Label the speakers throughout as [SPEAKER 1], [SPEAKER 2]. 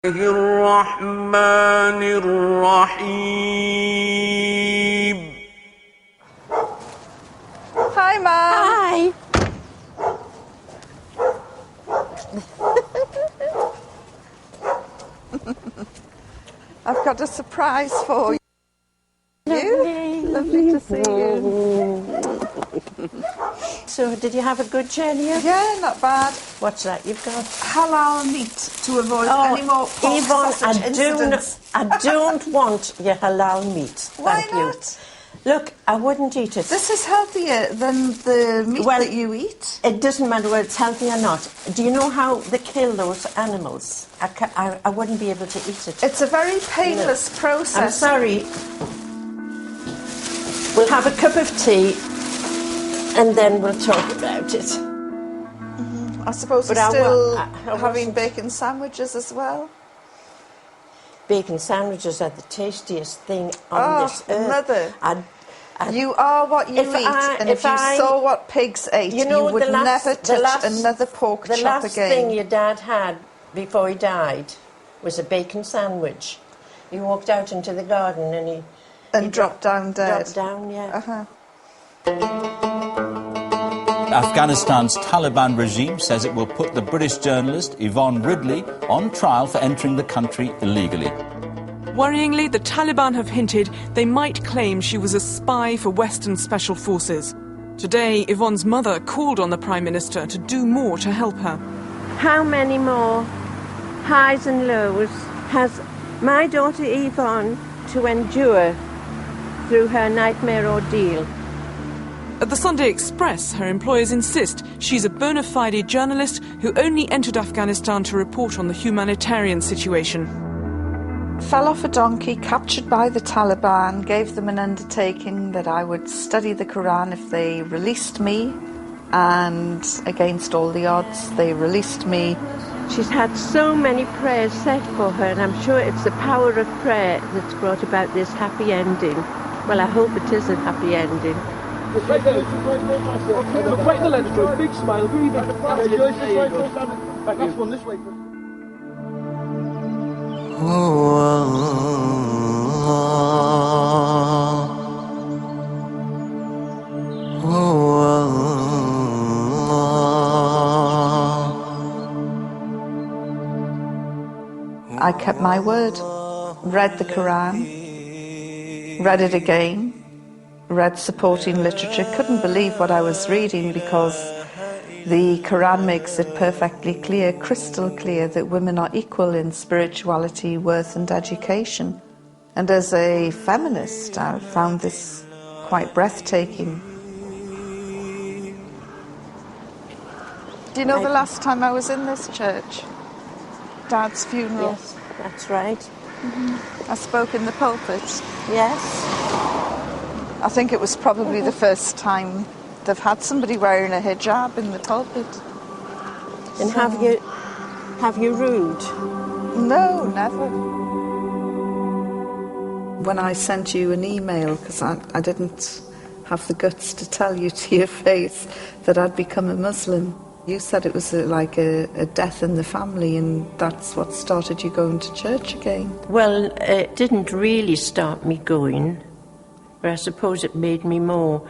[SPEAKER 1] الرحمن الرحيم.
[SPEAKER 2] Hi, Mum.
[SPEAKER 3] Hi.
[SPEAKER 2] I've got a surprise for you. Lovely to see you.
[SPEAKER 3] So, did you have a good journey?
[SPEAKER 2] Yeah, not bad.
[SPEAKER 3] What's that you've got?
[SPEAKER 2] Halal meat to avoid any more pork sausage incidents.
[SPEAKER 3] I don't want your halal meat.
[SPEAKER 2] Why
[SPEAKER 3] Thank
[SPEAKER 2] not?
[SPEAKER 3] you. Look, I wouldn't eat it.
[SPEAKER 2] This is healthier than the meat that you eat.
[SPEAKER 3] It doesn't matter whether it's healthy or not. Do you know how they kill those animals? I wouldn't be able to eat it.
[SPEAKER 2] It's a very painless process.
[SPEAKER 3] I'm sorry. We'll have a cup of tea and then we'll talk about it.
[SPEAKER 2] I suppose
[SPEAKER 3] But
[SPEAKER 2] you're still
[SPEAKER 3] I
[SPEAKER 2] having bacon sandwiches as well.
[SPEAKER 3] Bacon sandwiches are the tastiest thing on this earth.
[SPEAKER 2] Mother.
[SPEAKER 3] I
[SPEAKER 2] You are what you eat, and if you saw what pigs ate, you would never touch another pork chop again.
[SPEAKER 3] The last thing your dad had before he died was a bacon sandwich. He walked out into the garden and he
[SPEAKER 2] dropped down dead.
[SPEAKER 3] Dropped down, yeah.
[SPEAKER 4] Afghanistan's Taliban regime says it will put the British journalist Yvonne Ridley on trial for entering the country illegally.
[SPEAKER 5] Worryingly, the Taliban have hinted they might claim she was a spy for Western special forces. Today, Yvonne's mother called on the Prime Minister to do more to help her.
[SPEAKER 3] How many more highs and lows has my daughter Yvonne to endure through her nightmare ordeal?
[SPEAKER 5] At the Sunday Express, her employers insist she's a bona fide journalist who only entered Afghanistan to report on the humanitarian situation.
[SPEAKER 2] Fell off a donkey, captured by the Taliban, gave them an undertaking that I would study the Quran if they released me, and against all the odds, they released me.
[SPEAKER 3] She's had so many prayers said for her, and I'm sure it's the power of prayer that's brought about this happy ending. Well, I hope it is a happy ending.
[SPEAKER 6] Right there. Look right in the lens, Joyce. Big smile. Really big. That's one this way.
[SPEAKER 2] I kept my word, read the Quran, read it again, read supporting literature, couldn't believe what I was reading because the Quran makes it perfectly clear, crystal clear, that women are equal in spirituality, worth and education. And as a feminist, I found this quite breathtaking. Do you know the last time I was in this church? Dad's funeral.
[SPEAKER 3] Yes, that's right.
[SPEAKER 2] I spoke in the pulpit.
[SPEAKER 3] Yes.
[SPEAKER 2] I think it was probably the first time they've had somebody wearing a hijab in the pulpit.
[SPEAKER 3] And have you rude?
[SPEAKER 2] No, never. When I sent you an email, because I didn't have the guts to tell you to your face that I'd become a Muslim, you said it was like a death in the family, and that's what started you going to church again.
[SPEAKER 3] Well, it didn't really start me going, but I suppose it made me more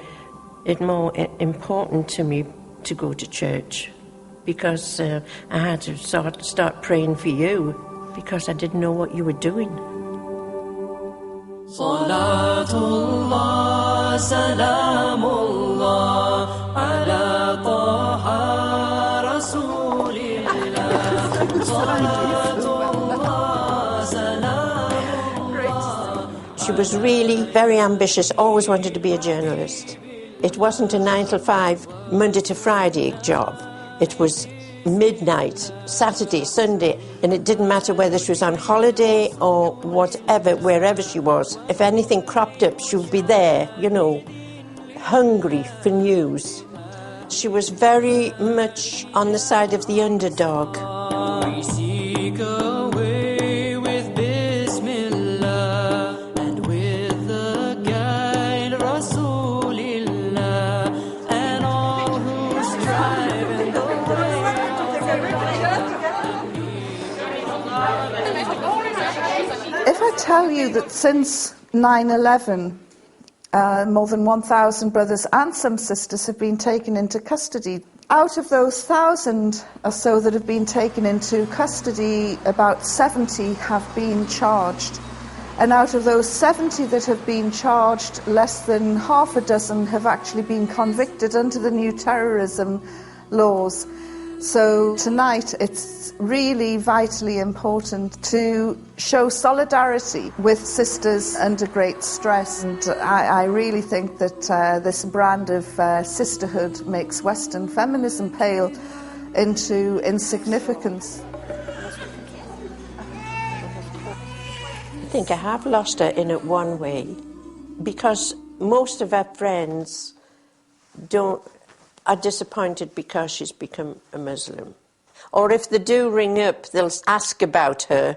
[SPEAKER 3] important to me to go to church, because I had to start praying for you, because I didn't know what you were doing. Salatullah, salamullah, ala taha rasulillah. Salatullah, salamullah. She was really very ambitious, always wanted to be a journalist. It wasn't a 9 to 5, Monday to Friday job. It was midnight, Saturday, Sunday, and it didn't matter whether she was on holiday or whatever, wherever she was. If anything cropped up, she would be there, you know, hungry for news. She was very much on the side of the underdog.
[SPEAKER 2] tell you that since 9/11, more than 1,000 brothers and some sisters have been taken into custody. Out of those 1,000 or so that have been taken into custody, about 70 have been charged. And out of those 70 that have been charged, less than half a dozen have actually been convicted under the new terrorism laws. So tonight it's really vitally important to show solidarity with sisters under great stress, and I really think that this brand of sisterhood makes Western feminism pale into insignificance.
[SPEAKER 3] I think I have lost her in it one way, because most of her friends are disappointed because she's become a Muslim. Or if they do ring up, they'll ask about her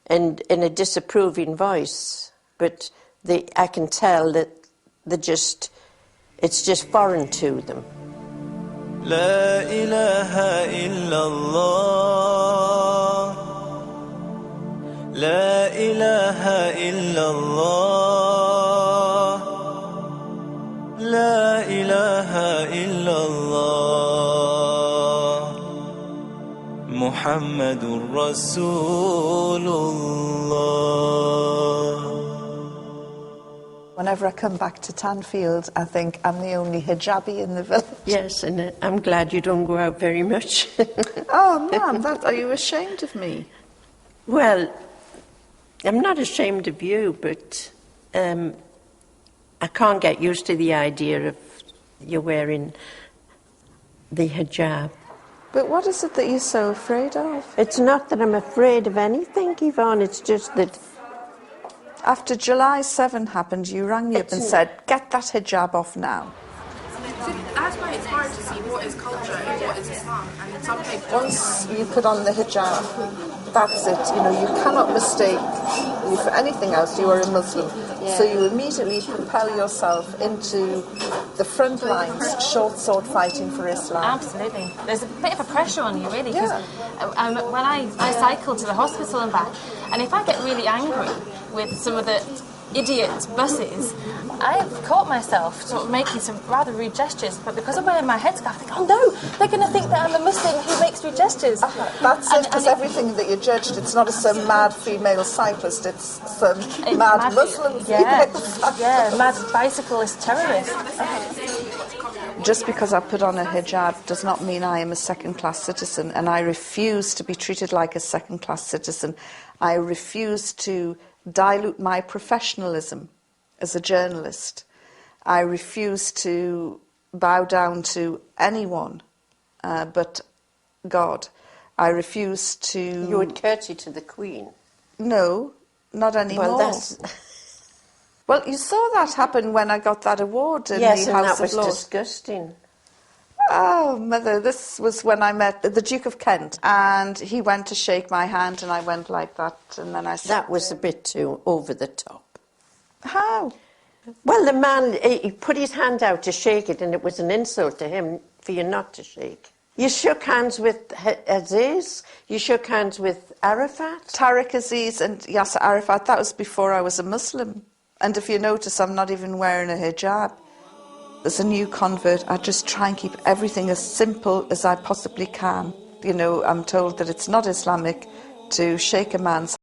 [SPEAKER 3] and in a disapproving voice. But I can tell that it's just foreign to them.
[SPEAKER 7] La ilaha illallah, La ilaha illallah, La ilaha illallah, Muhammadur Rasulullah.
[SPEAKER 2] Whenever I come back to Tanfield, I think I'm the only hijabi in the village.
[SPEAKER 3] Yes, and I'm glad you don't go out very much.
[SPEAKER 2] Oh, Mum, are you ashamed of me?
[SPEAKER 3] Well, I'm not ashamed of you, but I can't get used to the idea of you wearing the hijab.
[SPEAKER 2] But what is it that you're so afraid of?
[SPEAKER 3] It's not that I'm afraid of anything, Yvonne, it's just that...
[SPEAKER 2] After July 7 happened, you rang me up and said, get that hijab off now.
[SPEAKER 8] That's why it's hard to see what is culture and what is Islam. And something
[SPEAKER 2] Once you put on the hijab, that's it. You know, you cannot mistake you for anything else. You are a Muslim. Yeah. So you immediately propel yourself into the front lines, short sword fighting for Islam.
[SPEAKER 9] Absolutely. There's a bit of a pressure on you, really. Because when I cycle to the hospital and back, and if I get really angry with some of the idiot buses, I've caught myself sort of making some rather rude gestures, but because I'm wearing my headscarf, I think, oh no, they're going to think that I'm a Muslim who makes rude gestures.
[SPEAKER 2] That's it, because everything that you're judged, it's not some mad female cyclist, it's some mad Muslim female cyclist.
[SPEAKER 9] Yeah, mad bicyclist terrorist.
[SPEAKER 2] Just because I put on a hijab does not mean I am a second-class citizen, and I refuse to be treated like a second-class citizen. I refuse to dilute my professionalism as a journalist. I refuse to bow down to anyone but God. I refuse to...
[SPEAKER 3] You would curtsy to the Queen?
[SPEAKER 2] No, not anymore.
[SPEAKER 3] Well,
[SPEAKER 2] well, you saw that happen when I got that award in the House of Lords.
[SPEAKER 3] Yes, and that was disgusting.
[SPEAKER 2] Oh, Mother, this was when I met the Duke of Kent, and he went to shake my hand, and I went like that, and then I said...
[SPEAKER 3] That was a bit too over the top.
[SPEAKER 2] How?
[SPEAKER 3] Well, the man, he put his hand out to shake it, and it was an insult to him for you not to shake. You shook hands with Aziz, you shook hands with Arafat.
[SPEAKER 2] Tariq Aziz and Yasser Arafat, that was before I was a Muslim. And if you notice, I'm not even wearing a hijab. As a new convert, I just try and keep everything as simple as I possibly can. You know, I'm told that it's not Islamic to shake a man's